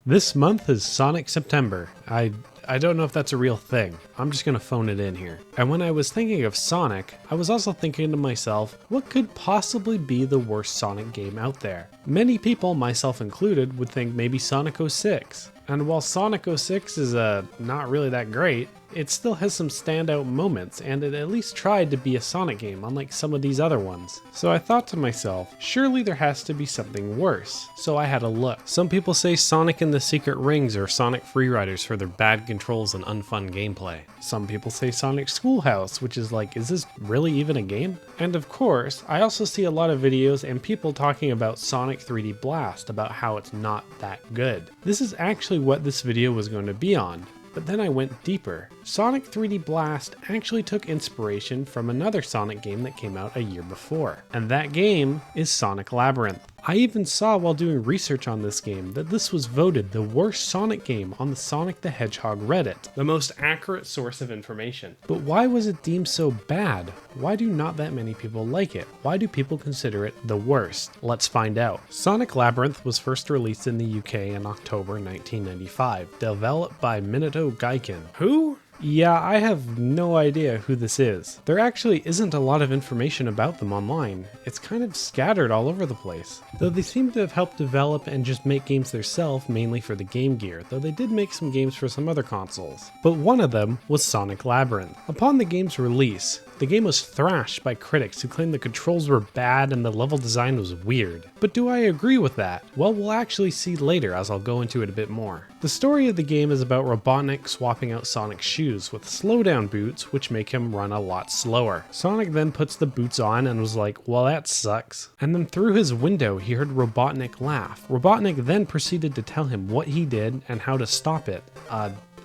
This month is Sonic September. I don't know if that's a real thing. I'm just gonna phone it in here. And when I was thinking of Sonic, I was also thinking to myself, what could possibly be the worst Sonic game out there? Many people, myself included, would think maybe Sonic 06. And while Sonic 06 is not really that great, it still has some standout moments, and it at least tried to be a Sonic game, unlike some of these other ones. So I thought to myself, surely there has to be something worse. So I had a look. Some people say Sonic and the Secret Rings or Sonic Freeriders for their bad controls and unfun gameplay. Some people say Sonic Schoolhouse, which is like, is this really even a game? And of course, I also see a lot of videos and people talking about Sonic 3D Blast, about how it's not that good. This is actually what this video was going to be on. But then I went deeper. Sonic 3D Blast actually took inspiration from another Sonic game that came out a year before, and that game is Sonic Labyrinth. I even saw while doing research on this game that this was voted the worst Sonic game on the Sonic the Hedgehog Reddit, the most accurate source of information. But why was it deemed so bad? Why do not that many people like it? Why do people consider it the worst? Let's find out. Sonic Labyrinth was first released in the UK in October 1995, developed by Minato Gaiken. Who? Yeah, I have no idea who this is. There actually isn't a lot of information about them online. It's kind of scattered all over the place. Though they seem to have helped develop and just make games themselves mainly for the Game Gear, though they did make some games for some other consoles. But one of them was Sonic Labyrinth. Upon the game's release, the game was thrashed by critics who claimed the controls were bad and the level design was weird. But do I agree with that? Well, we'll actually see later as I'll go into it a bit more. The story of the game is about Robotnik swapping out Sonic's shoes with slowdown boots, which make him run a lot slower. Sonic then puts the boots on and was like, well, that sucks. And then through his window, he heard Robotnik laugh. Robotnik then proceeded to tell him what he did and how to stop it.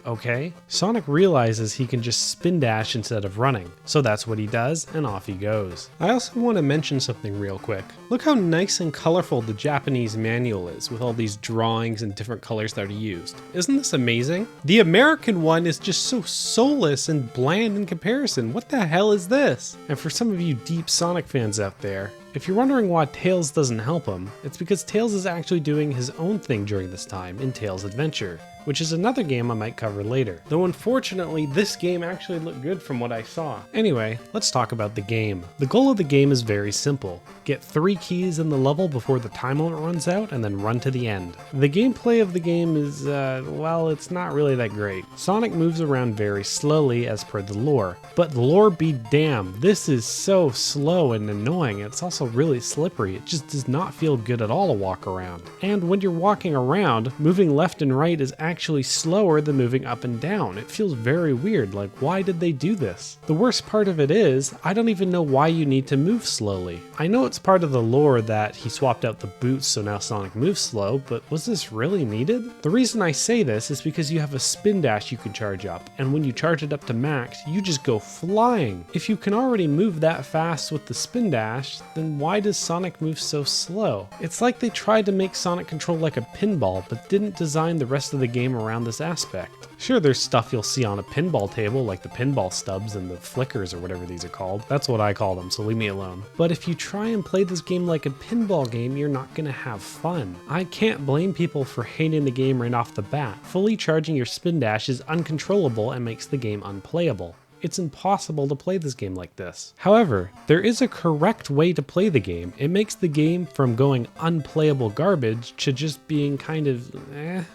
Okay. Sonic realizes he can just spin dash instead of running, so that's what he does, and off he goes. I also want to mention something real quick. Look how nice and colorful the Japanese manual is, with all these drawings and different colors that are used. Isn't this amazing? The American one is just so soulless and bland in comparison. What the hell is this? And for some of you deep Sonic fans out there, if you're wondering why Tails doesn't help him, it's because Tails is actually doing his own thing during this time in Tails Adventure, which is another game I might cover later. Though unfortunately, this game actually looked good from what I saw. Anyway, let's talk about the game. The goal of the game is very simple. Get 3 keys in the level before the time limit runs out and then run to the end. The gameplay of the game is, well, it's not really that great. Sonic moves around very slowly as per the lore, but lore be damned, this is so slow and annoying. It's also really slippery. It just does not feel good at all to walk around. And when you're walking around, moving left and right is actually slower than moving up and down. It feels very weird, like why did they do this? The worst part of it is, I don't even know why you need to move slowly. I know it's part of the lore that he swapped out the boots so now Sonic moves slow, but was this really needed? The reason I say this is because you have a spin dash you can charge up, and when you charge it up to max, you just go flying. If you can already move that fast with the spin dash, then why does Sonic move so slow? It's like they tried to make Sonic control like a pinball, but didn't design the rest of the game around this aspect. Sure, there's stuff you'll see on a pinball table, like the pinball stubs and the flickers or whatever these are called. That's what I call them, so leave me alone. But if you try and play this game like a pinball game, you're not gonna have fun. I can't blame people for hating the game right off the bat. Fully charging your spin dash is uncontrollable and makes the game unplayable. It's impossible to play this game like this. However, there is a correct way to play the game. It makes the game from going unplayable garbage to just being kind of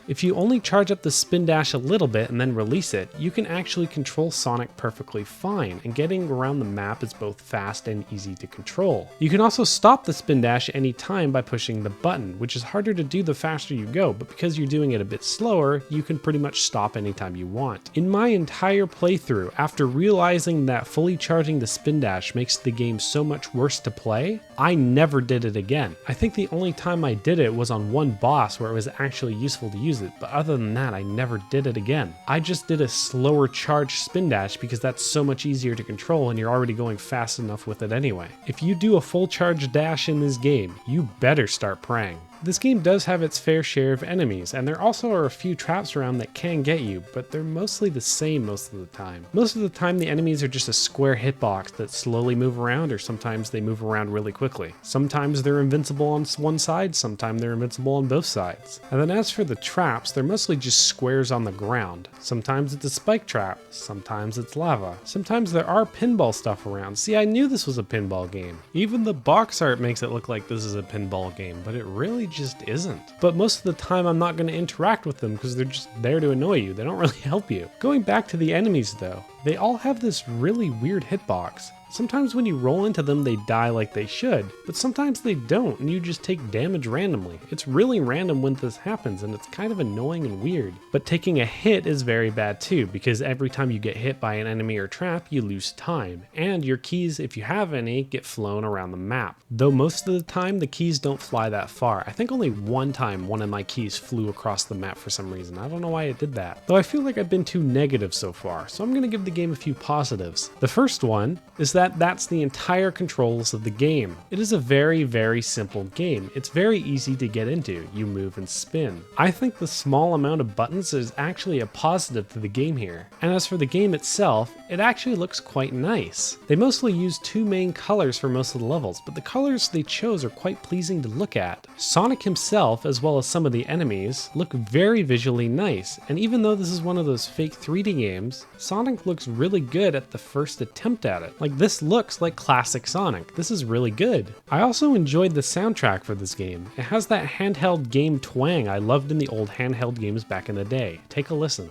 If you only charge up the spin dash a little bit and then release it, you can actually control Sonic perfectly fine, and getting around the map is both fast and easy to control. You can also stop the spin dash any time by pushing the button, which is harder to do the faster you go, but because you're doing it a bit slower, you can pretty much stop anytime you want. In my entire playthrough, after realizing that fully charging the spin dash makes the game so much worse to play, I never did it again. I think the only time I did it was on one boss where it was actually useful to use it, but other than that, I never did it again. I just did a slower charged spin dash because that's so much easier to control and you're already going fast enough with it anyway. If you do a full charge dash in this game, you better start praying. This game does have its fair share of enemies, and there also are a few traps around that can get you, but they're mostly the same most of the time. Most of the time the enemies are just a square hitbox that slowly move around, or sometimes they move around really quickly. Sometimes they're invincible on one side, sometimes they're invincible on both sides. And then as for the traps, they're mostly just squares on the ground. Sometimes it's a spike trap, sometimes it's lava. Sometimes there are pinball stuff around. See, I knew this was a pinball game. Even the box art makes it look like this is a pinball game, but it really just isn't. But most of the time I'm not going to interact with them because they're just there to annoy you. They don't really help you. Going back to the enemies though, they all have this really weird hitbox. Sometimes when you roll into them, they die like they should, but sometimes they don't and you just take damage randomly. It's really random when this happens and it's kind of annoying and weird. But taking a hit is very bad too, because every time you get hit by an enemy or trap, you lose time, and your keys, if you have any, get flown around the map. Though most of the time, the keys don't fly that far. I think only one time one of my keys flew across the map for some reason. I don't know why it did that. Though I feel like I've been too negative so far, so I'm going to give the game a few positives. The first one is that's the entire controls of the game. It is a very, very simple game. It's very easy to get into. You move and spin. I think the small amount of buttons is actually a positive to the game here. And as for the game itself, it actually looks quite nice. They mostly use two main colors for most of the levels, but the colors they chose are quite pleasing to look at. Sonic himself, as well as some of the enemies, look very visually nice, and even though this is one of those fake 3D games, Sonic looks really good at the first attempt at it. Like, this looks like classic Sonic. This is really good. I also enjoyed the soundtrack for this game. It has that handheld game twang I loved in the old handheld games back in the day. Take a listen.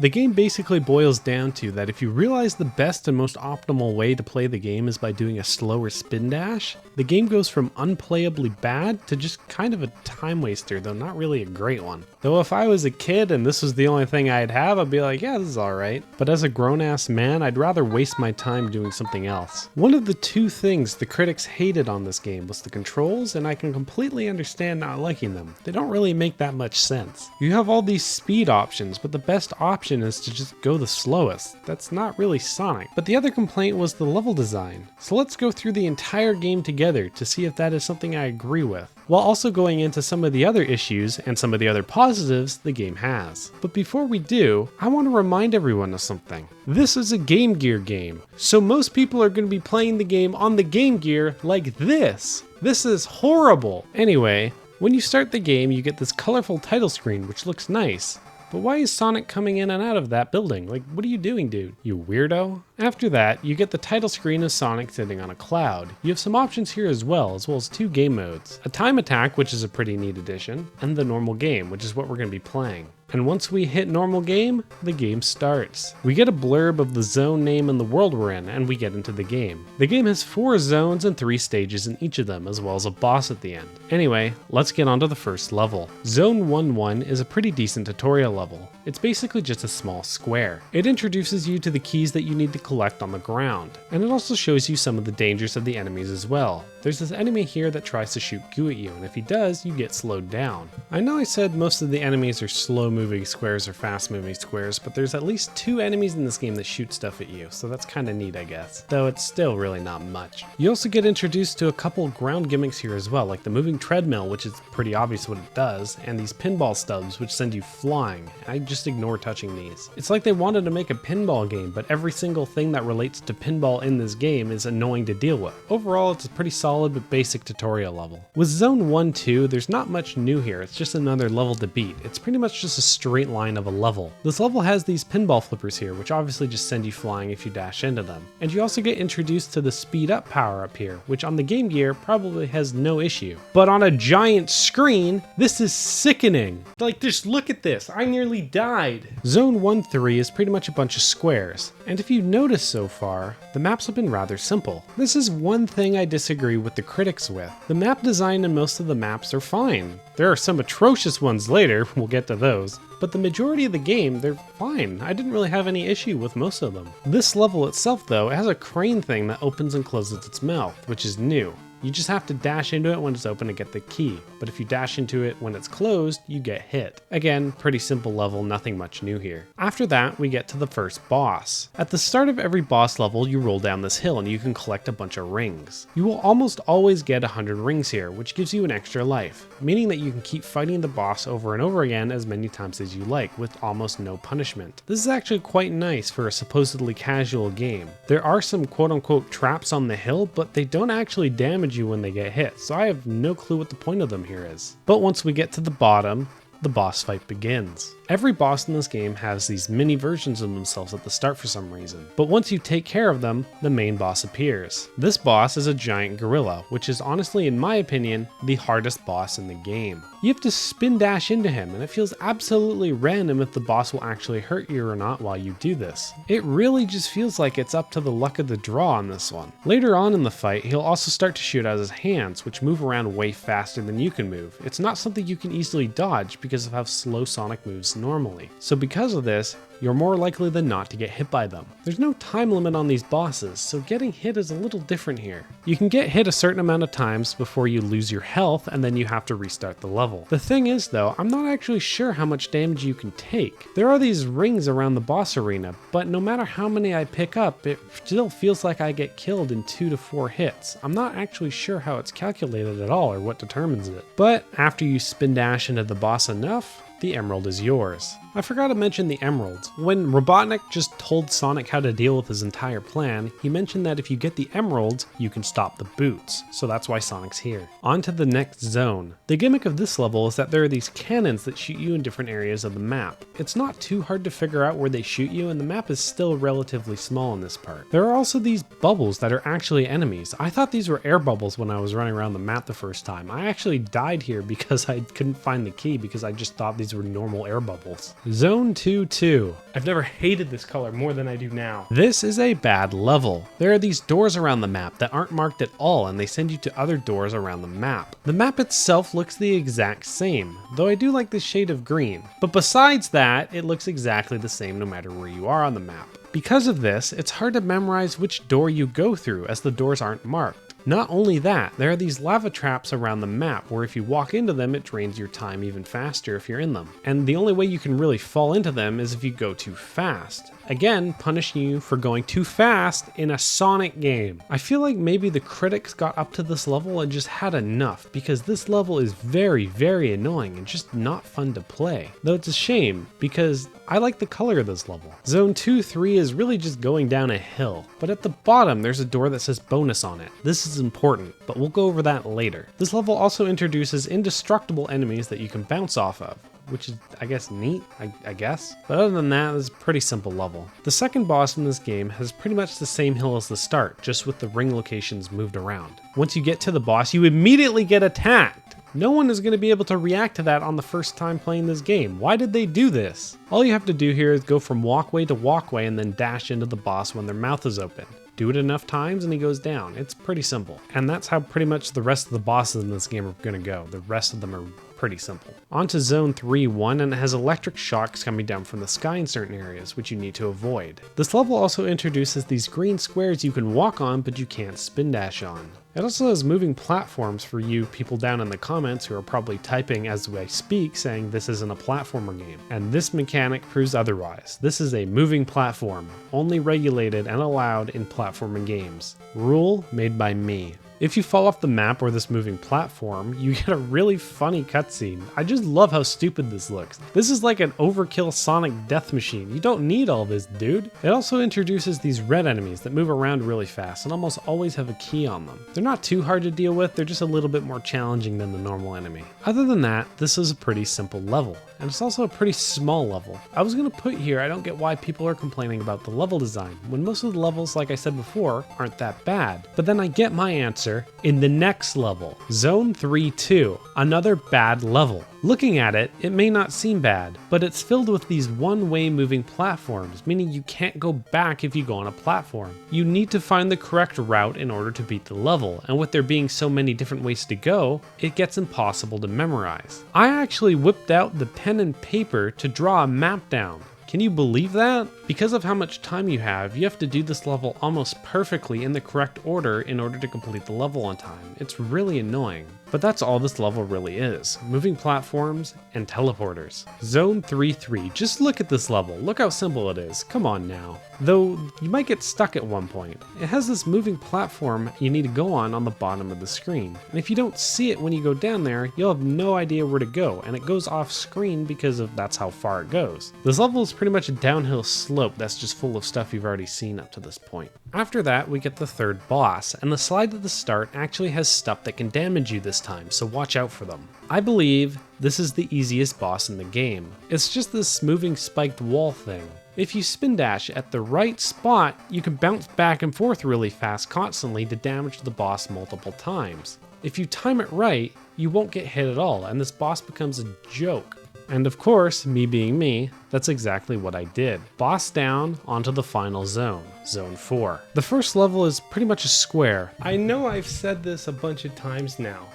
The game basically boils down to that if you realize the best and most optimal way to play the game is by doing a slower spin dash, the game goes from unplayably bad to just kind of a time waster, though not really a great one. Though if I was a kid and this was the only thing I'd have, I'd be like, yeah, this is alright. But as a grown-ass man, I'd rather waste my time doing something else. One of the two things the critics hated on this game was the controls, and I can completely understand not liking them. They don't really make that much sense. You have all these speed options, but the best option is to just go the slowest. That's not really Sonic. But the other complaint was the level design. So let's go through the entire game together to see if that is something I agree with, while also going into some of the other issues and some of the other positives the game has. But before we do, I want to remind everyone of something. This is a Game Gear game, so most people are going to be playing the game on the Game Gear like this. This is horrible. Anyway, when you start the game, you get this colorful title screen, which looks nice. But why is Sonic coming in and out of that building? Like, what are you doing, dude? You weirdo? After that, you get the title screen of Sonic sitting on a cloud. You have some options here as well as two game modes. A time attack, which is a pretty neat addition, and the normal game, which is what we're going to be playing. And once we hit normal game, the game starts. We get a blurb of the zone name and the world we're in, and we get into the game. The game has 4 zones and 3 stages in each of them, as well as a boss at the end. Anyway, let's get on to the first level. Zone 1-1 is a pretty decent tutorial level. It's basically just a small square. It introduces you to the keys that you need to collect on the ground, and it also shows you some of the dangers of the enemies as well. There's this enemy here that tries to shoot goo at you, and if he does, you get slowed down. I know I said most of the enemies are slow-moving squares or fast-moving squares, but there's at least 2 enemies in this game that shoot stuff at you, so that's kinda neat, I guess. Though it's still really not much. You also get introduced to a couple ground gimmicks here as well, like the moving treadmill, which is pretty obvious what it does, and these pinball stubs, which send you flying. I just ignore touching these. It's like they wanted to make a pinball game, but every single thing that relates to pinball in this game is annoying to deal with. Overall, it's a pretty solid but basic tutorial level. With Zone 1-2, there's not much new here, it's just another level to beat. It's pretty much just a straight line of a level. This level has these pinball flippers here, which obviously just send you flying if you dash into them. And you also get introduced to the speed up power up here, which on the Game Gear probably has no issue. But on a giant screen, this is sickening. Like, just look at this, I nearly died. Zone 1-3 is pretty much a bunch of squares, and if you've noticed so far, the maps have been rather simple. This is one thing I disagree with the critics with. The map design in most of the maps are fine. There are some atrocious ones later, we'll get to those, but the majority of the game, they're fine. I didn't really have any issue with most of them. This level itself though, it has a crane thing that opens and closes its mouth, which is new. You just have to dash into it when it's open to get the key, but if you dash into it when it's closed, you get hit. Again, pretty simple level, nothing much new here. After that, we get to the first boss. At the start of every boss level, you roll down this hill and you can collect a bunch of rings. You will almost always get 100 rings here, which gives you an extra life, meaning that you can keep fighting the boss over and over again as many times as you like, with almost no punishment. This is actually quite nice for a supposedly casual game. There are some quote-unquote traps on the hill, but they don't actually damage you when they get hit, so I have no clue what the point of them here is. But once we get to the bottom, the boss fight begins. Every boss in this game has these mini versions of themselves at the start for some reason, but once you take care of them, the main boss appears. This boss is a giant gorilla, which is honestly, in my opinion, the hardest boss in the game. You have to spin dash into him, and it feels absolutely random if the boss will actually hurt you or not while you do this. It really just feels like it's up to the luck of the draw on this one. Later on in the fight, he'll also start to shoot out his hands, which move around way faster than you can move. It's not something you can easily dodge because of how slow Sonic moves normally. So because of this, you're more likely than not to get hit by them. There's no time limit on these bosses, so getting hit is a little different here. You can get hit a certain amount of times before you lose your health, and then you have to restart the level. The thing is though, I'm not actually sure how much damage you can take. There are these rings around the boss arena, but no matter how many I pick up, it still feels like I get killed in 2 to 4 hits. I'm not actually sure how it's calculated at all or what determines it. But after you spin dash into the boss enough, the emerald is yours. I forgot to mention the emeralds. When Robotnik just told Sonic how to deal with his entire plan, he mentioned that if you get the emeralds, you can stop the boots. So that's why Sonic's here. On to the next zone. The gimmick of this level is that there are these cannons that shoot you in different areas of the map. It's not too hard to figure out where they shoot you, and the map is still relatively small in this part. There are also these bubbles that are actually enemies. I thought these were air bubbles when I was running around the map the first time. I actually died here because I couldn't find the key because I just thought these were normal air bubbles. Zone 2-2. I've never hated this color more than I do now. This is a bad level. There are these doors around the map that aren't marked at all, and they send you to other doors around the map. The map itself looks the exact same, though I do like this shade of green. But besides that, it looks exactly the same no matter where you are on the map. Because of this, it's hard to memorize which door you go through as the doors aren't marked. Not only that, there are these lava traps around the map where if you walk into them, it drains your time even faster if you're in them. And the only way you can really fall into them is if you go too fast. Again, punishing you for going too fast in a Sonic game. I feel like maybe the critics got up to this level and just had enough, because this level is very, very annoying and just not fun to play. Though it's a shame, because I like the color of this level. Zone 2-3 is really just going down a hill, but at the bottom there's a door that says bonus on it. This is important, but we'll go over that later. This level also introduces indestructible enemies that you can bounce off of, which is, I guess, neat, I guess. But other than that, it's a pretty simple level. The second boss in this game has pretty much the same hill as the start, just with the ring locations moved around. Once you get to the boss, you immediately get attacked. No one is going to be able to react to that on the first time playing this game. Why did they do this? All you have to do here is go from walkway to walkway and then dash into the boss when their mouth is open. Do it enough times and he goes down. It's pretty simple. And that's how pretty much the rest of the bosses in this game are going to go. The rest of them are pretty simple. On to Zone 3-1, and it has electric shocks coming down from the sky in certain areas, which you need to avoid. This level also introduces these green squares you can walk on, but you can't spin dash on. It also has moving platforms for you people down in the comments who are probably typing as I speak saying this isn't a platformer game. And this mechanic proves otherwise. This is a moving platform, only regulated and allowed in platforming games. Rule made by me. If you fall off the map or this moving platform, you get a really funny cutscene. I just love how stupid this looks. This is like an overkill Sonic death machine. You don't need all this, dude. It also introduces these red enemies that move around really fast and almost always have a key on them. They're not too hard to deal with, they're just a little bit more challenging than the normal enemy. Other than that, this is a pretty simple level, and it's also a pretty small level. I was gonna put here, I don't get why people are complaining about the level design, when most of the levels, like I said before, aren't that bad. But then I get my answer in the next level, Zone 3-2, another bad level. Looking at it, it may not seem bad, but it's filled with these one-way moving platforms, meaning you can't go back if you go on a platform. You need to find the correct route in order to beat the level, and with there being so many different ways to go, it gets impossible to memorize. I actually whipped out the pen and paper to draw a map down, Can you believe that? Because of how much time you have to do this level almost perfectly in the correct order in order to complete the level on time. It's really annoying. But that's all this level really is, moving platforms and teleporters. Zone 3-3, just look at this level, look how simple it is, come on now. Though, you might get stuck at one point. It has this moving platform you need to go on the bottom of the screen. And if you don't see it when you go down there, you'll have no idea where to go, and it goes off screen because that's how far it goes. This level is pretty much a downhill slope that's just full of stuff you've already seen up to this point. After that, we get the third boss, and the slide at the start actually has stuff that can damage you this time, so watch out for them. I believe this is the easiest boss in the game. It's just this moving spiked wall thing. If you spin dash at the right spot, you can bounce back and forth really fast constantly to damage the boss multiple times. If you time it right, you won't get hit at all, and this boss becomes a joke. And of course, me being me, that's exactly what I did. Boss down onto the final zone, Zone 4. The first level is pretty much a square. I know I've said this a bunch of times now,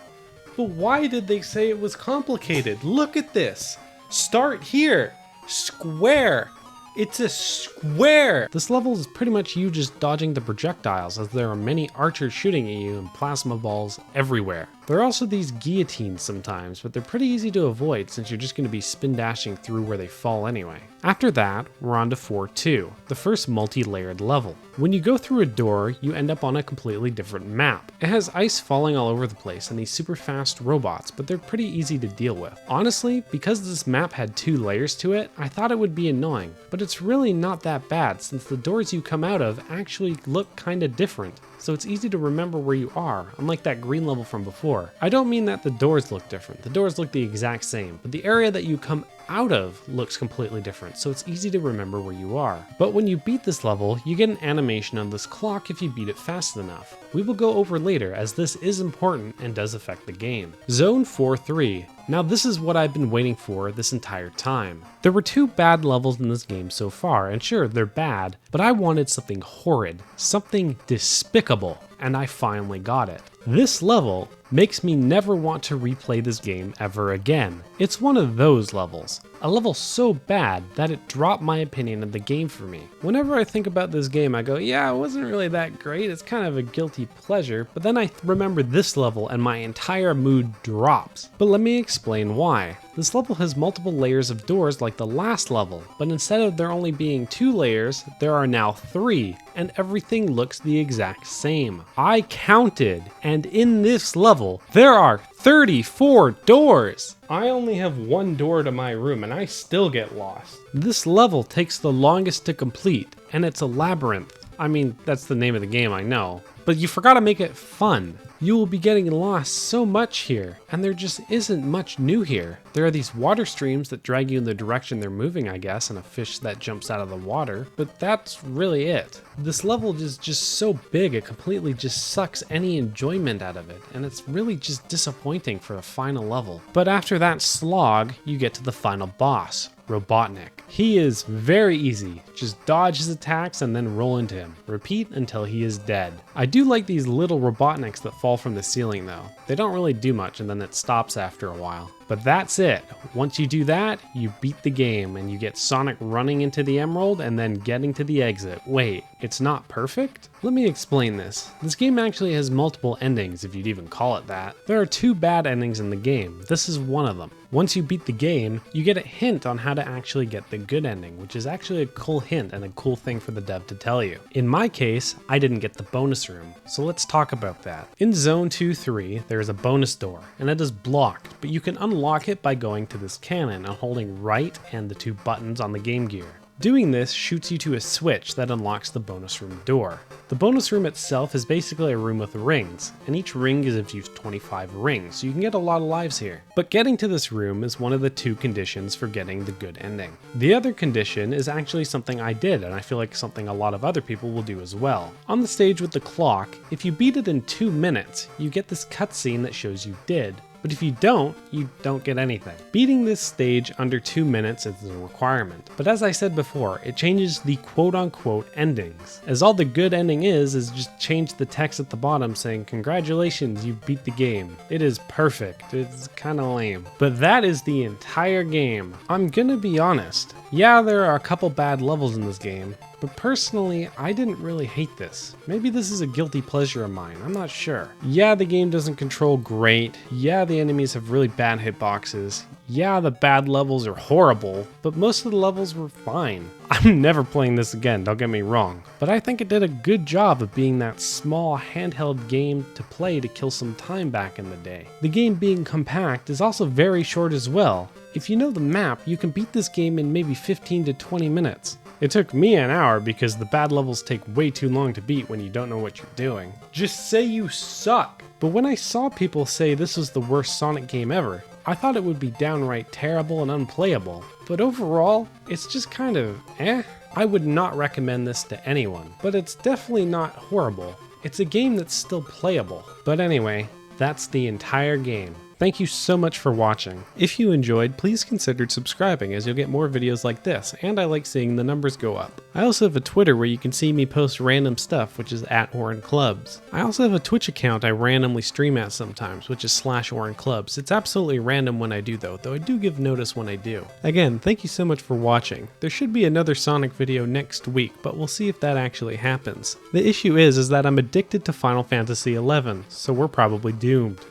but why did they say it was complicated? Look at this. Start here. Square. It's a square! This level is pretty much you just dodging the projectiles, as there are many archers shooting at you and plasma balls everywhere. There are also these guillotines sometimes, but they're pretty easy to avoid since you're just going to be spin dashing through where they fall anyway. After that, we're on to 4-2, the first multi-layered level. When you go through a door, you end up on a completely different map. It has ice falling all over the place and these super fast robots, but they're pretty easy to deal with. Honestly, because this map had 2 layers to it, I thought it would be annoying, but it's really not that bad since the doors you come out of actually look kinda different. So it's easy to remember where you are, unlike that green level from before. I don't mean that the doors look different, the doors look the exact same, but the area that you come out of looks completely different, so it's easy to remember where you are. But when you beat this level, you get an animation on this clock if you beat it fast enough. We will go over later as this is important and does affect the game. Zone 4-3. Now this is what I've been waiting for this entire time. There were 2 bad levels in this game so far, and sure, they're bad, but I wanted something horrid, something despicable, and I finally got it. This level makes me never want to replay this game ever again. It's one of those levels. A level so bad that it dropped my opinion of the game for me. Whenever I think about this game, I go, yeah, it wasn't really that great, it's kind of a guilty pleasure, but then I remember this level and my entire mood drops. But let me explain why. This level has multiple layers of doors like the last level, but instead of there only being 2 layers, there are now 3, and everything looks the exact same. I counted, and in this level, there are 34 doors! I only have 1 door to my room and I still get lost. This level takes the longest to complete, and it's a labyrinth. I mean, that's the name of the game, I know. But you forgot to make it fun. You will be getting lost so much here, and there just isn't much new here. There are these water streams that drag you in the direction they're moving, I guess, and a fish that jumps out of the water, but that's really it. This level is just so big, it completely just sucks any enjoyment out of it, and it's really just disappointing for a final level. But after that slog, you get to the final boss, Robotnik. He is very easy, just dodge his attacks and then roll into him. Repeat until he is dead. I do like these little Robotniks that fall from the ceiling though. They don't really do much and then it stops after a while. But that's it. Once you do that, you beat the game and you get Sonic running into the emerald and then getting to the exit. Wait, it's not perfect? Let me explain this. This game actually has multiple endings, if you'd even call it that. There are 2 bad endings in the game. This is one of them. Once you beat the game, you get a hint on how to actually get the good ending, which is actually a cool hint and a cool thing for the dev to tell you. In my case, I didn't get the bonus room, so let's talk about that. In Zone 2-3, there is a bonus door, and it is blocked, but you can unlock it by going to this cannon and holding right and the 2 buttons on the Game Gear. Doing this shoots you to a switch that unlocks the bonus room door. The bonus room itself is basically a room with rings, and each ring gives you 25 rings, so you can get a lot of lives here. But getting to this room is one of the 2 conditions for getting the good ending. The other condition is actually something I did, and I feel like something a lot of other people will do as well. On the stage with the clock, if you beat it in 2 minutes, you get this cutscene that shows you did. but if you don't get anything. Beating this stage under 2 minutes is a requirement, but as I said before, it changes the quote-unquote endings, as all the good ending is just change the text at the bottom saying, "Congratulations, you beat the game." It is perfect. It's kind of lame, but that is the entire game. I'm gonna be honest. Yeah, there are a couple bad levels in this game, but personally, I didn't really hate this. Maybe this is a guilty pleasure of mine, I'm not sure. Yeah, the game doesn't control great. Yeah, the enemies have really bad hitboxes. Yeah, the bad levels are horrible, but most of the levels were fine. I'm never playing this again, don't get me wrong, but I think it did a good job of being that small handheld game to play to kill some time back in the day. The game being compact is also very short as well. If you know the map, you can beat this game in maybe 15 to 20 minutes. It took me an hour because the bad levels take way too long to beat when you don't know what you're doing. Just say you suck! But when I saw people say this was the worst Sonic game ever, I thought it would be downright terrible and unplayable. But overall, it's just kind of eh. I would not recommend this to anyone, but it's definitely not horrible. It's a game that's still playable. But anyway, that's the entire game. Thank you so much for watching. If you enjoyed, please consider subscribing as you'll get more videos like this, and I like seeing the numbers go up. I also have a Twitter where you can see me post random stuff, which is @OrinClubs. I also have a Twitch account I randomly stream at sometimes, which is /OrinClubs. It's absolutely random when I do though I do give notice when I do. Again, thank you so much for watching. There should be another Sonic video next week, but we'll see if that actually happens. The issue is that I'm addicted to Final Fantasy XI, so we're probably doomed.